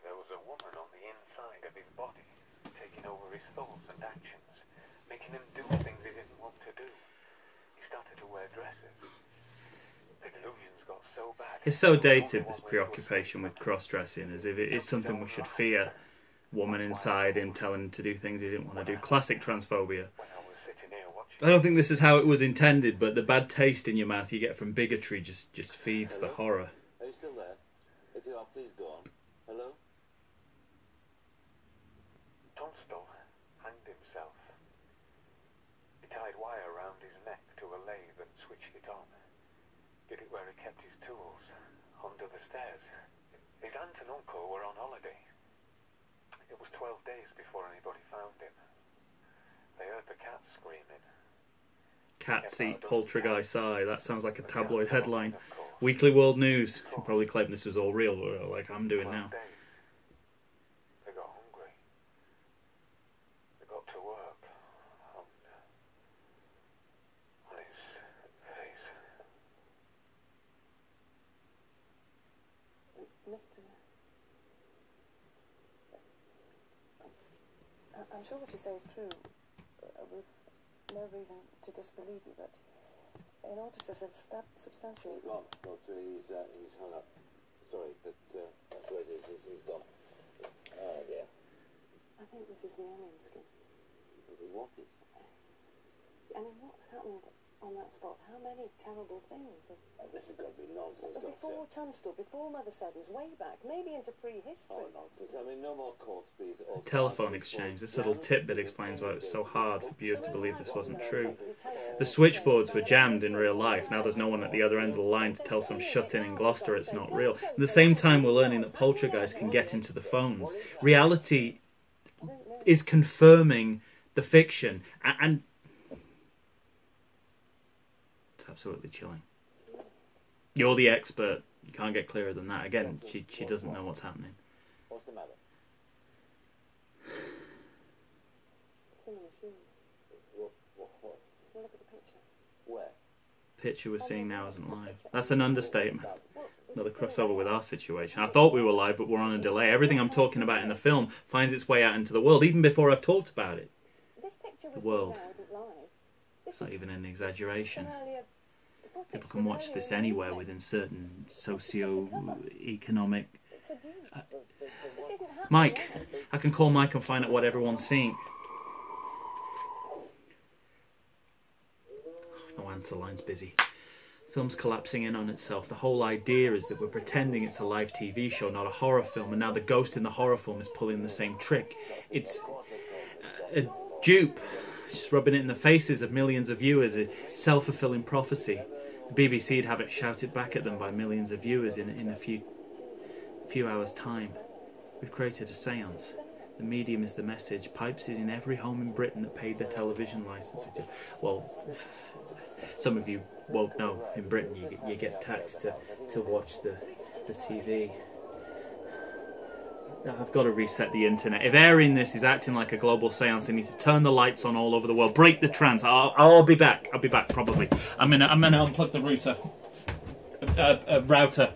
there was a woman on the inside of his body, taking over his thoughts and actions, making him do things he didn't want to do. He started to wear dresses. The delusions got so bad. It's so dated, this preoccupation with cross-dressing, as if it is something we should fear. Woman inside him telling him to do things he didn't want to do. Classic transphobia. I don't think this is how it was intended, but the bad taste in your mouth you get from bigotry just feeds the horror. Are you still there? If you are, please go on. Hello? Tunstall hanged himself. He tied wire around his neck to a lathe and switched it on. Did it where he kept his tools, under the stairs. His aunt and uncle were on holiday. It was 12 days before anybody found him. They heard the cat screaming. Cats eat poltergeist eye. That sounds like a tabloid headline. Weekly World News. You probably claim this was all real, like I'm doing now. They got hungry. They got to work on his face. Mr. I'm sure what you say is true. We've no reason to disbelieve you, but in order to substantiate... He's gone. No, he's hung up. Sorry, but that's where it is. He's gone. Yeah. I think this is the alien skin. What is? I mean, what happened on that spot? How many terrible things? This has got to be nonsense. Before Tunstall, before Mother Seddons, way back, maybe into prehistory. Oh, nonsense. I mean, no more courts, please. Telephone exchange. This little tidbit explains why it was so hard for viewers to believe this wasn't true. The switchboards were jammed in real life. Now there's no one at the other end of the line to tell some shut-in in Gloucester it's not real. At the same time, we're learning that poltergeists can get into the phones. Reality is confirming the fiction, and it's absolutely chilling. You're the expert. You can't get clearer than that. Again, she doesn't know what's happening. What's the matter? It's in the machine. What? Look at the picture. Where? Picture we're seeing now isn't live. That's an understatement. Another crossover with our situation. I thought we were live, but we're on a delay. Everything I'm talking about in the film finds its way out into the world, even before I've talked about it. The world. It's not even an exaggeration. People can watch this anywhere within certain socio-economic... Mike! I can call Mike and find out what everyone's seeing. No answer, line's busy. Film's collapsing in on itself. The whole idea is that we're pretending it's a live TV show, not a horror film, and now the ghost in the horror film is pulling the same trick. It's a dupe, just rubbing it in the faces of millions of viewers, a self-fulfilling prophecy. The BBC'd have it shouted back at them by millions of viewers in a few hours' time. We've created a seance. The medium is the message. Pipes is in every home in Britain that paid their television licence. Well, some of you won't know. In Britain, you get taxed to watch the TV. I've got to reset the internet. If airing this is acting like a global seance, I need to turn the lights on all over the world. Break the trance. I'll be back. I'll be back probably. I'm gonna unplug the router.